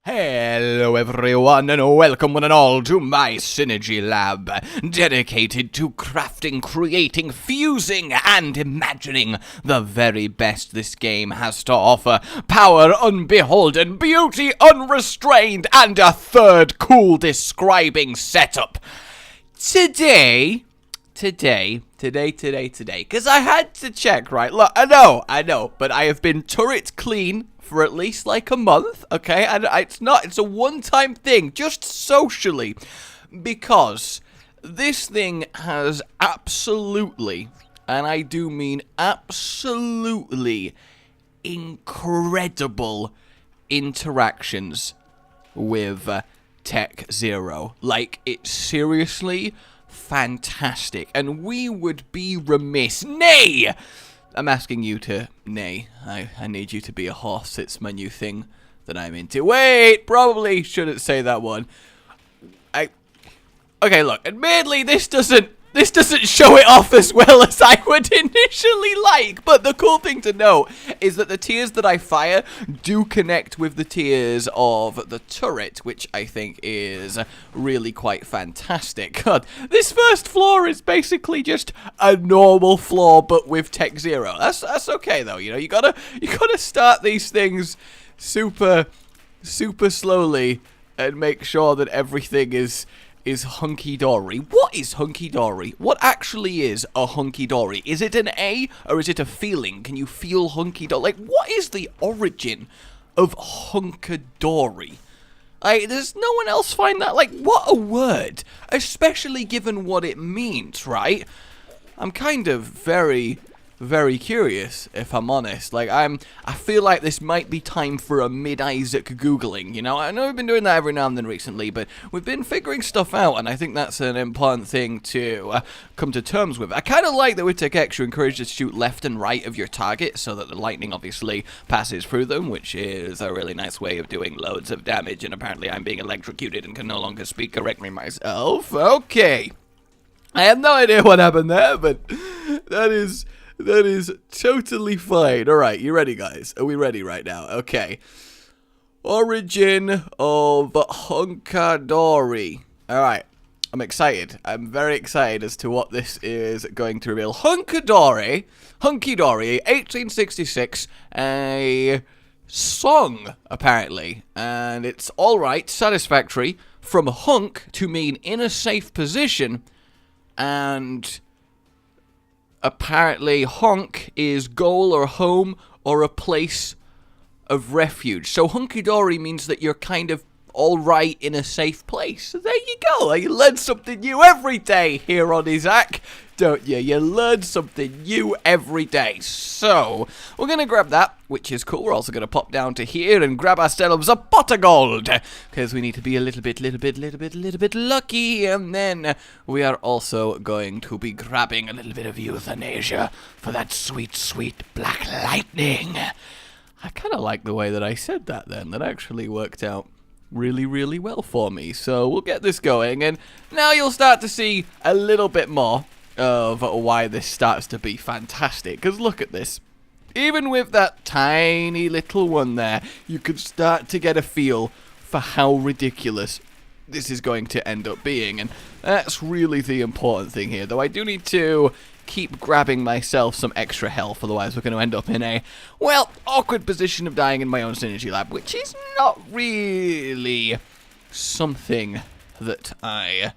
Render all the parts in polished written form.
Hello everyone and welcome one and all to my Synergy Lab, dedicated to crafting, creating, fusing and imagining the very best this game has to offer. Power unbeholden, beauty unrestrained, and a third cool describing setup. Today, because I had to check, right? Look, I know, but I have been turret clean for at least like a month, okay? And it's a one-time thing, just socially, because this thing has absolutely, and I do mean absolutely, incredible interactions with Tech Zero. Like, it's seriously fantastic, and we would be remiss, nay, I'm asking you to nay. I need you to be a horse. It's my new thing that I'm into. Wait, probably shouldn't say that one. Okay, look, admittedly, this doesn't show it off as well as I would initially like, but the cool thing to note is that the tiers that I fire do connect with the tiers of the turret, which I think is really quite fantastic. God, this first floor is basically just a normal floor, but with Tech Zero. That's okay though, you know. You gotta start these things super slowly and make sure that everything is hunky-dory. What is hunky-dory? What actually is a hunky-dory? Is it an A or is it a feeling? Can you feel hunky-dory? Like, what is the origin of hunky-dory? Does no one else find that? Like, what a word. Especially given what it means, right? I'm kind of very curious, if I'm honest. Like, I feel like this might be time for a mid-Isaac Googling, you know? I know we've been doing that every now and then recently, but we've been figuring stuff out, and I think that's an important thing to come to terms with. I kind of like that with Tech X, you're encouraged to shoot left and right of your target, so that the lightning obviously passes through them, which is a really nice way of doing loads of damage, and apparently I'm being electrocuted and can no longer speak correctly myself. Okay. I have no idea what happened there, but that is totally fine. Alright, you ready, guys? Are we ready right now? Okay. Origin of Hunkadori. Alright, I'm excited. I'm very excited as to what this is going to reveal. Hunky-dory, 1866, a song, apparently. And it's alright, satisfactory, from hunk to mean in a safe position, and apparently, honk is goal or home or a place of refuge. So hunky-dory means that you're kind of alright in a safe place. So there you go. You learn something new every day here on Isaac, don't you? You learn something new every day. So, we're going to grab that, which is cool. We're also going to pop down to here and grab ourselves a pot of gold, because we need to be a little bit lucky. And then we are also going to be grabbing a little bit of euthanasia for that sweet, sweet black lightning. I kind of like the way that I said that then. That actually worked out really well for me. So we'll get this going, and now you'll start to see a little bit more of why this starts to be fantastic. Because look at this. Even with that tiny little one there, you could start to get a feel for how ridiculous this is going to end up being. And that's really the important thing here. Though I do need to keep grabbing myself some extra health, otherwise we're going to end up in a, well, awkward position of dying in my own Synergy Lab, which is not really something that I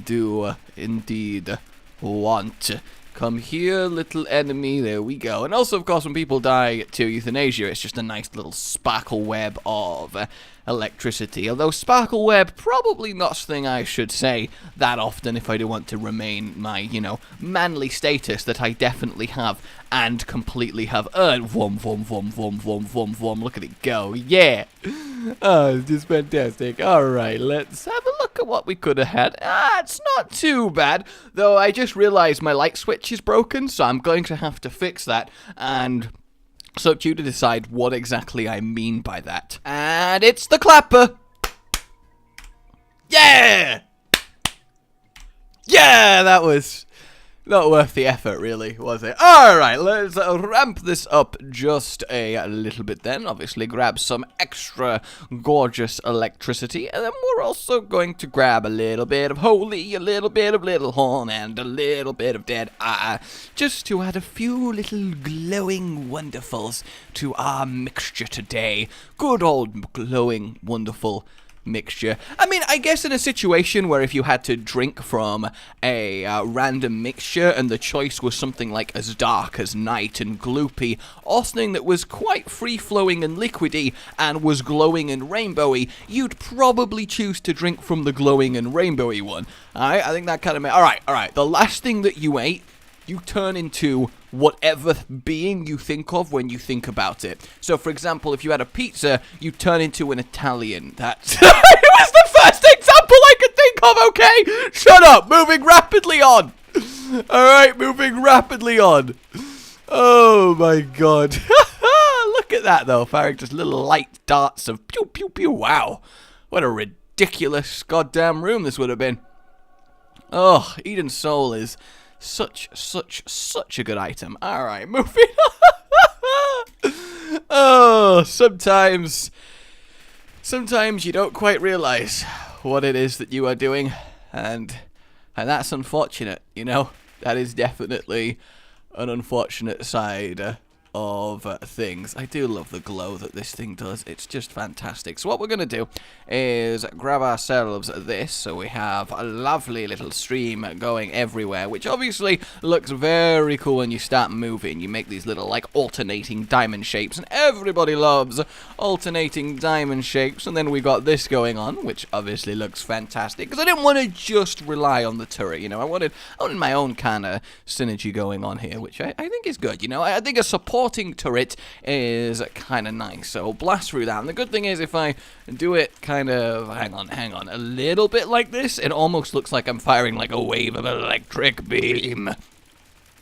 do indeed want. Come here, little enemy. There we go. And also, of course, when people die to euthanasia, it's just a nice little sparkle web of electricity. Although sparkle web, probably not something I should say that often if I do want to remain my, you know, manly status that I definitely have and completely have earned. Vom. Look at it go. Yeah. Oh, it's just fantastic. Alright, let's have a look at what we could have had. It's not too bad. Though I just realized my light switch is broken, so I'm going to have to fix that. And it's up to you to decide what exactly I mean by that. And it's the clapper. Yeah! Yeah, that was Not worth the effort, really, was it? Alright, let's ramp this up just a little bit then. Obviously, grab some extra gorgeous electricity. And then we're also going to grab a little bit of holy, a little bit of little horn, and a little bit of dead eye. Just to add a few little glowing wonderfuls to our mixture today. Good old glowing wonderful mixture. I mean, I guess in a situation where if you had to drink from a random mixture and the choice was something like as dark as night and gloopy, or something that was quite free-flowing and liquidy and was glowing and rainbowy, you'd probably choose to drink from the glowing and rainbowy one. Alright, I think that kind of Alright, the last thing that you ate, you turn into whatever being you think of when you think about it. So, for example, if you had a pizza, you turn into an Italian. That's it was the first example I could think of, okay? Shut up! Moving rapidly on! Alright, moving rapidly on. Oh my god. Look at that, though. Firing just little light darts of pew pew pew. Wow. What a ridiculous goddamn room this would have been. Oh, Eden Soul is such a good item. Alright, moving on. Oh, sometimes you don't quite realize what it is that you are doing, and that's unfortunate, you know? That is definitely an unfortunate side of things. I do love the glow that this thing does. It's just fantastic. So what we're going to do is grab ourselves this, so we have a lovely little stream going everywhere, which obviously looks very cool when you start moving. You make these little, like, alternating diamond shapes, and everybody loves alternating diamond shapes. And then we got this going on, which obviously looks fantastic, because I didn't want to just rely on the turret, you know. I wanted my own kind of synergy going on here, which I think is good, you know. I think a supporting turret is kind of nice, so blast through that. And the good thing is, if I do it kind of, hang on, a little bit like this, it almost looks like I'm firing like a wave of electric beam.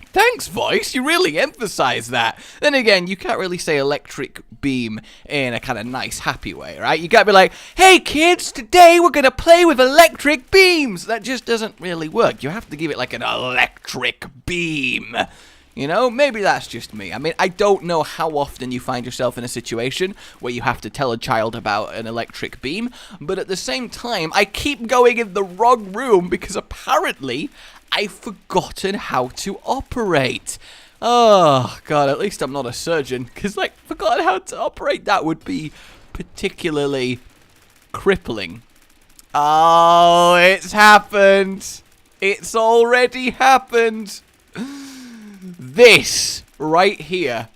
Thanks, voice, you really emphasize that. Then again, you can't really say electric beam in a kind of nice, happy way, right? You gotta be like, hey kids, today we're gonna play with electric beams. That just doesn't really work. You have to give it like an electric beam. You know, maybe that's just me. I mean, I don't know how often you find yourself in a situation where you have to tell a child about an electric beam, but at the same time, I keep going in the wrong room because apparently I've forgotten how to operate. Oh, God, at least I'm not a surgeon, because, like, forgotten how to operate, that would be particularly crippling. Oh, it's happened. It's already happened. This right here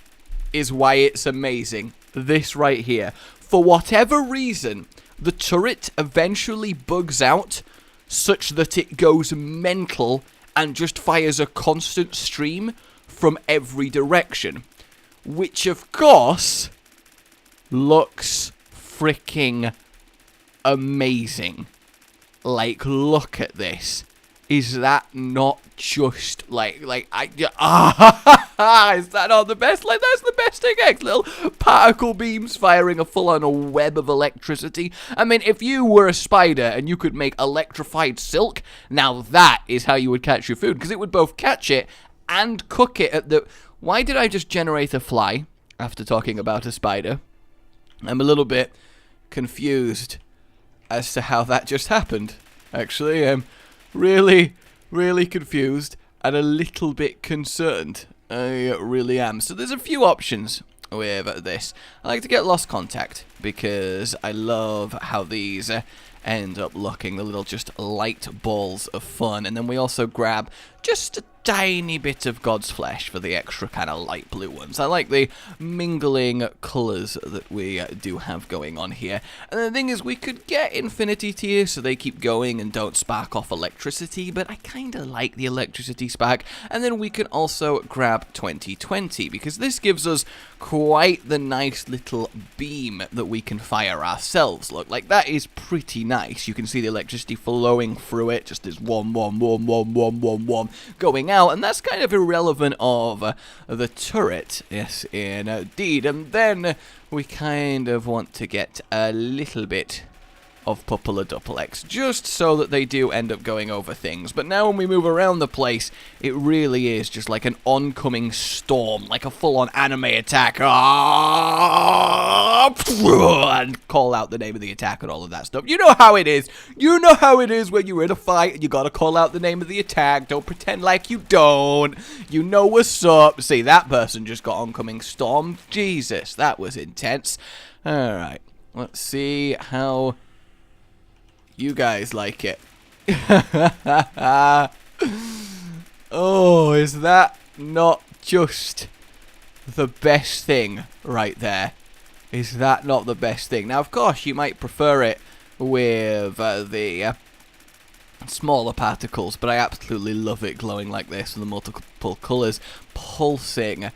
is why it's amazing. This right here. For whatever reason, the turret eventually bugs out such that it goes mental and just fires a constant stream from every direction. Which, of course, looks freaking amazing. Like, look at this. Is that not just is that not the best? Like, that's the best thing, X. Little particle beams firing a full-on web of electricity. I mean, if you were a spider and you could make electrified silk, now that is how you would catch your food, because it would both catch it and cook it at the... Why did I just generate a fly after talking about a spider? I'm a little bit confused as to how that just happened, actually. Really confused and a little bit concerned. I really am. So there's a few options with this. I like to get lost contact because I love how these end up looking. The little just light balls of fun. And then we also grab just a tiny bit of God's flesh for the extra kind of light blue ones. I like the mingling colours that we do have going on here. And the thing is, we could get infinity tier so they keep going and don't spark off electricity, but I kind of like the electricity spark. And then we can also grab 2020 because this gives us quite the nice little beam that we can fire ourselves. Look, like that is pretty nice. You can see the electricity flowing through it, just this one going out, and that's kind of irrelevant of the turret. Yes, indeed. And then we kind of want to get a little bit of Pupilla Dupplex, just so that they do end up going over things. But now when we move around the place, it really is just like an oncoming storm, like a full-on anime attack. And call out the name of the attack and all of that stuff. You know how it is. You know how it is when you're in a fight and you gotta call out the name of the attack. Don't pretend like you don't. You know what's up. See, that person just got oncoming storm. Jesus, that was intense. Alright, let's see how you guys like it. Oh, is that not just the best thing right there? Is that not the best thing? Now, of course, you might prefer it with the smaller particles, but I absolutely love it glowing like this, with the multiple colours pulsing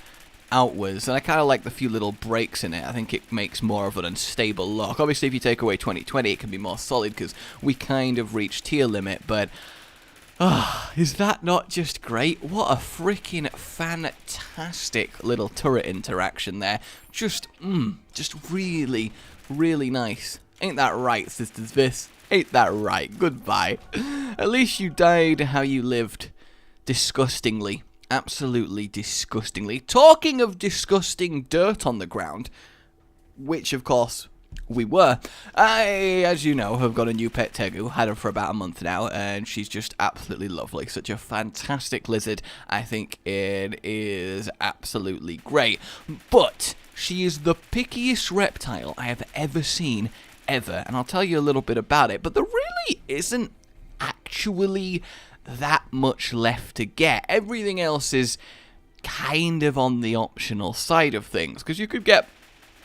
outwards, and I kind of like the few little breaks in it. I think it makes more of an unstable look. Obviously, if you take away 2020, it can be more solid because we kind of reached tier limit, but is that not just great? What a freaking fantastic little turret interaction there. Just really, really nice. Ain't that right, Sisters Vis? Ain't that right? Goodbye. At least you died how you lived. Disgustingly. Absolutely disgustingly. Talking of disgusting dirt on the ground, which of course we were, I, as you know, have got a new pet Tegu. Had her for about a month now, and she's just absolutely lovely. Such a fantastic lizard. I think it is absolutely great. But she is the pickiest reptile I have ever seen, ever. And I'll tell you a little bit about it. But there really isn't actually that much left to get. Everything else is kind of on the optional side of things, because you could get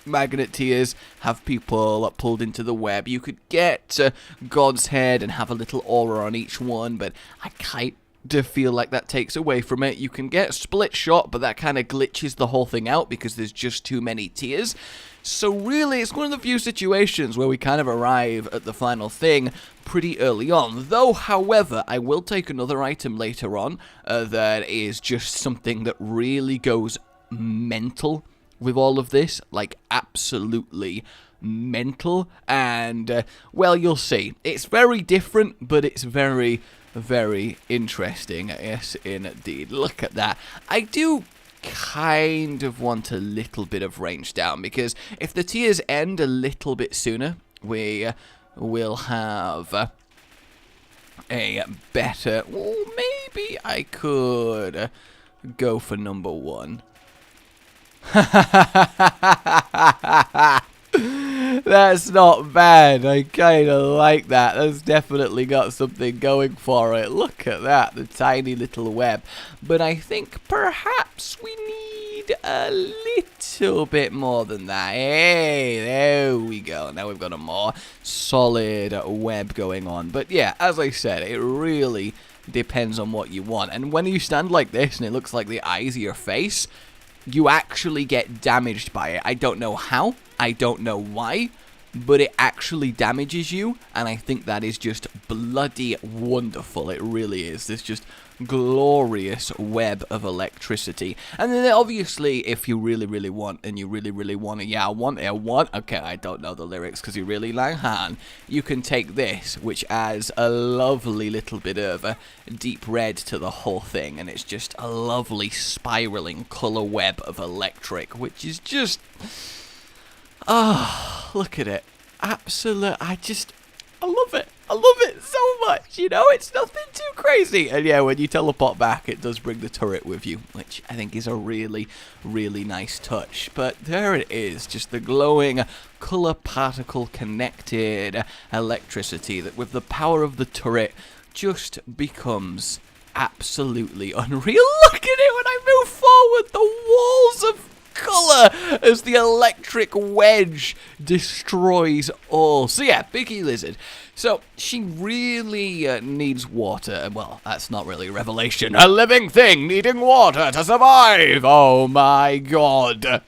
magnet tears, have people pulled into the web. You could get God's head and have a little aura on each one, but I kind of feel like that takes away from it. You can get split shot, but that kind of glitches the whole thing out because there's just too many tiers. So really, it's one of the few situations where we kind of arrive at the final thing pretty early on. Though, however, I will take another item later on that is just something that really goes mental with all of this. Like, absolutely mental. And, well, you'll see. It's very different, but it's very, very interesting. Yes, indeed. Look at that. I do kind of want a little bit of range down, because if the tiers end a little bit sooner, we will have a better... Well, maybe I could go for number 1. That's not bad. I kind of like that. That's definitely got something going for it. Look at that, the tiny little web. But I think perhaps we need a little bit more than that. Hey, there we go. Now we've got a more solid web going on. But yeah, as I said, it really depends on what you want. And when you stand like this and it looks like the eyes of your face, you actually get damaged by it. I don't know how, I don't know why, but it actually damages you, and I think that is just bloody wonderful. It really is. This just glorious web of electricity. And then obviously, if you really, really want, and you really, really want it, yeah, I want, okay, I don't know the lyrics because you really like Han, you can take this, which adds a lovely little bit of a deep red to the whole thing, and it's just a lovely spiraling color web of electric, which is just, look at it. Absolute, I love it. I love it so much, you know, it's nothing too crazy. And yeah, when you teleport back, it does bring the turret with you, which I think is a really, really nice touch. But there it is, just the glowing color particle connected electricity that with the power of the turret just becomes absolutely unreal. Look at it when I move forward, the walls of color as the electric wedge destroys all. So yeah, Biggie Lizard. So she really needs water. Well, that's not really a revelation. A living thing needing water to survive. Oh my god.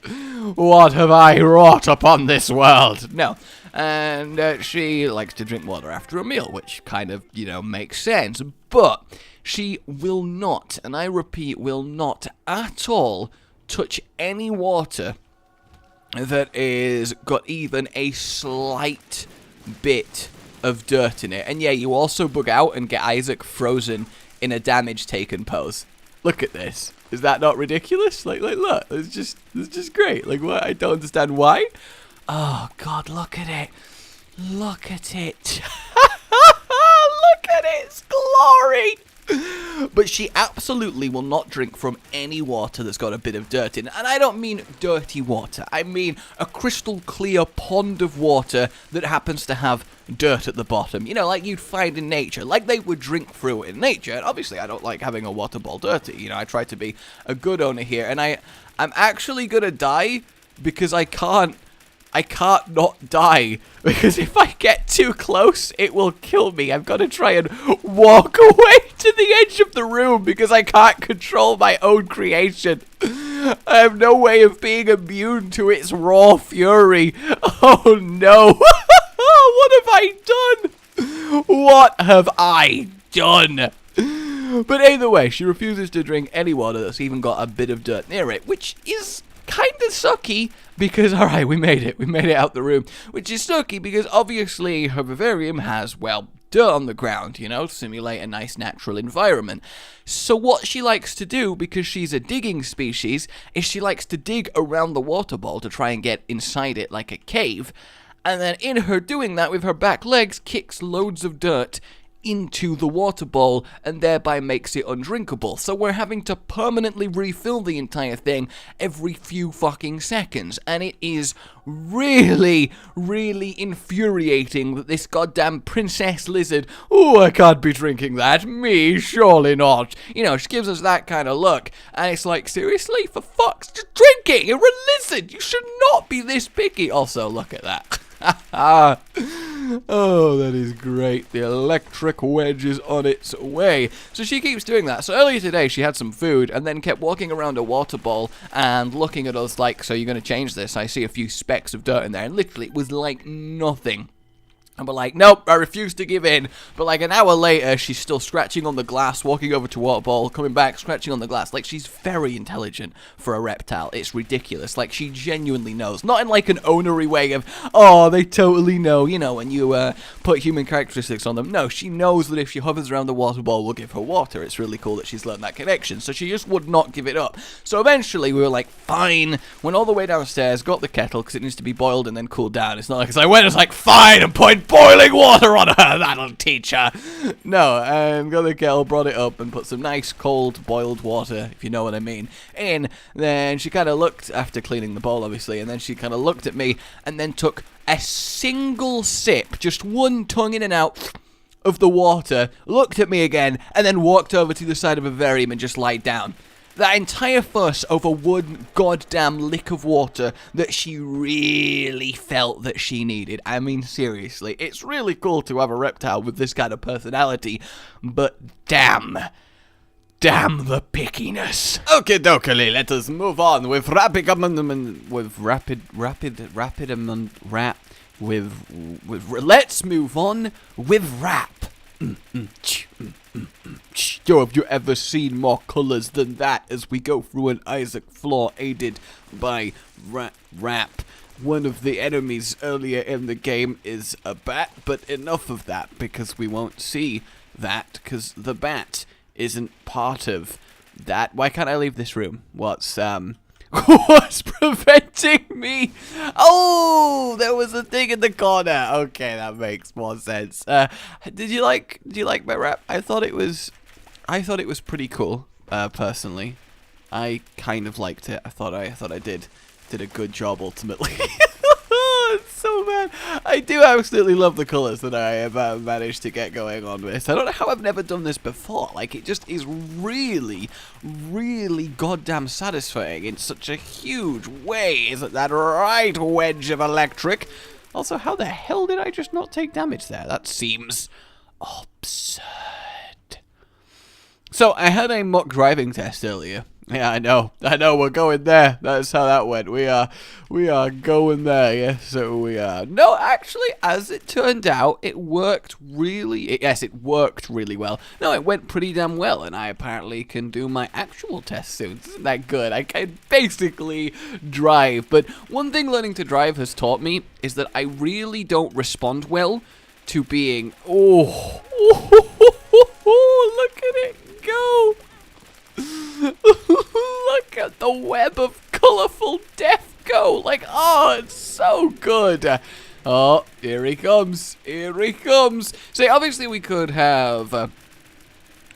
What have I wrought upon this world? No. And she likes to drink water after a meal, which kind of, you know, makes sense. But she will not, and I repeat, will not at all touch any water that is got even a slight bit of dirt in it. And yeah, you also bug out and get Isaac frozen in a damage taken pose. Look at this. Is that not ridiculous? Like look, it's just great. Like, what? I don't understand why. Oh God, look at it. Look at it. Look at its glory. But she absolutely will not drink from any water that's got a bit of dirt in it. And I don't mean dirty water. I mean a crystal clear pond of water that happens to have dirt at the bottom. You know, like you'd find in nature. Like they would drink through in nature. And obviously I don't like having a water ball dirty. You know, I try to be a good owner here. And I'm actually going to die because I can't not die, because if I get too close, it will kill me. I've got to try and walk away to the edge of the room because I can't control my own creation. I have no way of being immune to its raw fury. Oh no. What have I done? What have I done? But either way, she refuses to drink any water that's even got a bit of dirt near it, which is kind of sucky because, alright, we made it out the room, which is sucky because obviously her vivarium has, well, dirt on the ground, you know, to simulate a nice natural environment. So what she likes to do, because she's a digging species, is she likes to dig around the water ball to try and get inside it like a cave, and then in her doing that with her back legs, kicks loads of dirt into the water bowl and thereby makes it undrinkable. So we're having to permanently refill the entire thing every few fucking seconds, and it is really, really infuriating that this goddamn princess lizard, oh, I can't be drinking that, me, surely not. You know, she gives us that kind of look, and it's like, seriously, for fuck's just drink it, you're a lizard, you should not be this picky. Also, look at that. Oh, that is great. The electric wedge is on its way. So she keeps doing that. So earlier today, she had some food and then kept walking around a water bowl and looking at us like, so you're going to change this? I see a few specks of dirt in there. And literally, it was like nothing. And we're like, nope, I refuse to give in. But like an hour later, she's still scratching on the glass, walking over to water bowl, coming back, scratching on the glass. Like, she's very intelligent for a reptile. It's ridiculous. Like, she genuinely knows. Not in like an ownery way of, oh, they totally know, you know, when you put human characteristics on them. No, she knows that if she hovers around the water bowl, we'll give her water. It's really cool that she's learned that connection. So she just would not give it up. So eventually, we were like, fine. Went all the way downstairs, got the kettle, because it needs to be boiled and then cooled down. It's not like, I went, it's like, fine, and poured boiling water on her, that'll teach her. No, got the kettle, brought it up, and put some nice cold boiled water, if you know what I mean, in. Then she kind of looked, after cleaning the bowl obviously, and then she kind of looked at me, and then took a single sip, just one tongue in and out of the water, looked at me again, and then walked over to the side of a vivarium and just lied down. That entire fuss over one goddamn lick of water that she really felt that she needed. I mean, seriously, it's really cool to have a reptile with this kind of personality, but damn the pickiness. Okay, dokey, let us move on with let's move on with rap. Yo, have you ever seen more colors than that as we go through an Isaac floor aided by rap? One of the enemies earlier in the game is a bat, but enough of that because we won't see that because the bat isn't part of that. Why can't I leave this room? What's preventing me? Oh, there was a thing in the corner. Okay, that makes more sense. Did you like my rap? I thought it was pretty cool. Personally, I kind of liked it. I thought I did a good job ultimately. It's so bad. I do absolutely love the colours that I have managed to get going on with this. I don't know how I've never done this before. Like, it just is really, really goddamn satisfying in such a huge way. Isn't that right, wedge of electric? Also, how the hell did I just not take damage there? That seems absurd. So, I had a mock driving test earlier. Yeah, I know, we're going there. That's how that went. We are going there, yes, so we are. No, actually, as it turned out, it worked really well. No, it went pretty damn well, and I apparently can do my actual test soon. Isn't that good? I can basically drive, but one thing learning to drive has taught me is that I really don't respond well to being... Oh, look at it go. Look at the web of colourful death go. Like, oh, it's so good. Oh, here he comes. Here he comes. So obviously we could have...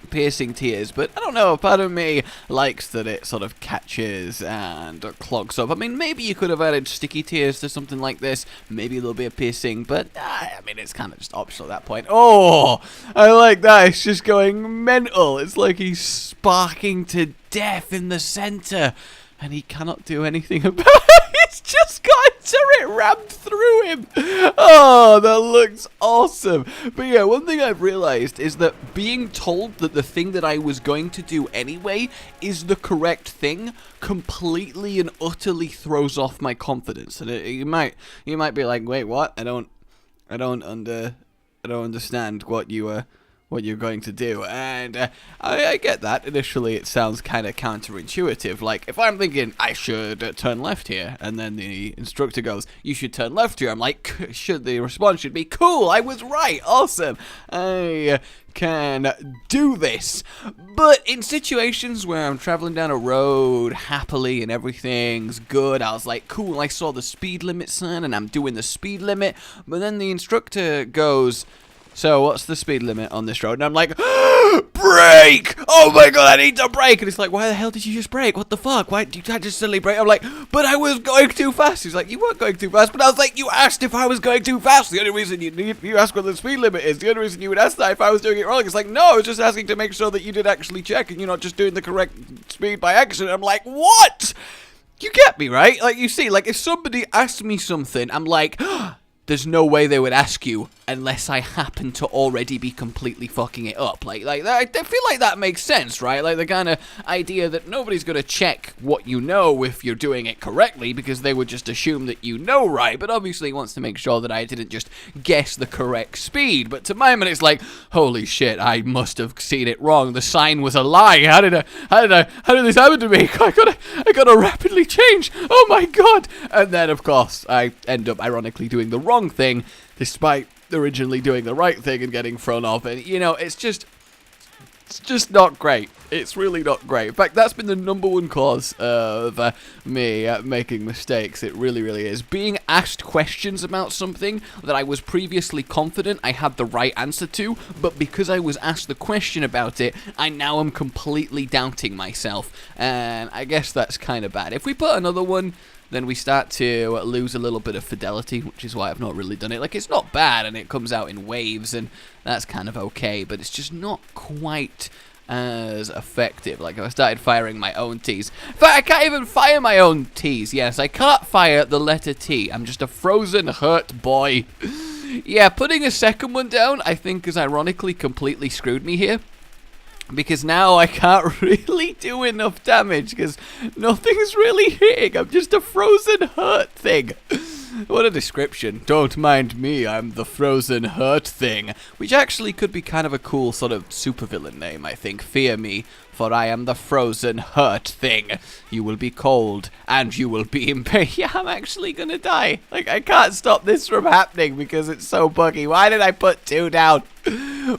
piercing tears, but I don't know, part of me likes that it sort of catches and clogs up. I mean, maybe you could have added sticky tears to something like this, maybe a little bit of piercing, but I mean, it's kind of just optional at that point. Oh, I like that. It's just going mental. It's like he's sparking to death in the center, and he cannot do anything about it. It's just got a turret rammed through him. Oh, that looks awesome. But yeah, one thing I've realized is that being told that the thing that I was going to do anyway is the correct thing completely and utterly throws off my confidence. And you might be like, wait, what? I don't understand what you're going to do, and I get that. Initially, it sounds kind of counterintuitive. Like, if I'm thinking, I should turn left here, and then the instructor goes, you should turn left here, I'm like, the response should be, cool, I was right, awesome, I can do this. But in situations where I'm traveling down a road happily and everything's good, I was like, cool, I saw the speed limit sign, and I'm doing the speed limit, but then the instructor goes, so what's the speed limit on this road? And I'm like, brake! Oh my god, I need to brake! And it's like, why the hell did you just brake? What the fuck? Why did you just suddenly brake? I'm like, but I was going too fast. He's like, you weren't going too fast. But I was like, you asked if I was going too fast. The only reason you asked what the speed limit is. The only reason you would ask that if I was doing it wrong. It's like, no, I was just asking to make sure that you did actually check and you're not just doing the correct speed by accident. I'm like, what? You get me, right? Like, you see, like, if somebody asked me something, I'm like, there's no way they would ask you unless I happen to already be completely fucking it up. Like that, I feel like that makes sense, right? Like the kind of idea that nobody's gonna check what you know if you're doing it correctly because they would just assume that you know right, but obviously wants to make sure that I didn't just guess the correct speed. But to my mind, it's like, holy shit, I must have seen it wrong. The sign was a lie. How did this happen to me? I gotta rapidly change. Oh my god! And then of course I end up ironically doing the wrong thing, despite originally doing the right thing and getting thrown off. And you know, it's just not great. It's really not great. In fact, that's been the #1 cause of me making mistakes. It really, really is. Being asked questions about something that I was previously confident I had the right answer to, but because I was asked the question about it, I now am completely doubting myself. And I guess that's kind of bad. If we put another one, then we start to lose a little bit of fidelity, which is why I've not really done it. Like, it's not bad, and it comes out in waves, and that's kind of okay, but it's just not quite as effective. Like, if I started firing my own T's. In fact, I can't even fire my own T's. Yes, I can't fire the letter T. I'm just a frozen, hurt boy. Yeah, putting a second one down, I think, has ironically completely screwed me here. Because now I can't really do enough damage because nothing's really hitting. I'm just a frozen hurt thing. What a description. Don't mind me, I'm the frozen hurt thing. Which actually could be kind of a cool sort of supervillain name, I think. Fear me, for I am the frozen hurt thing. You will be cold, and you will be in pain. Yeah, I'm actually gonna die. Like, I can't stop this from happening because it's so buggy. Why did I put 2 down?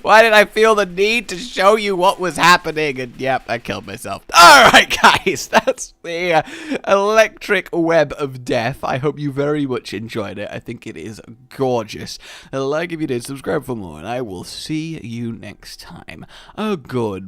Why did I feel the need to show you what was happening? And yep, I killed myself. Alright guys, that's the electric web of death. I hope you very much enjoyed it. I think it is gorgeous. Like if you did, subscribe for more, and I will see you next time. A goodbye.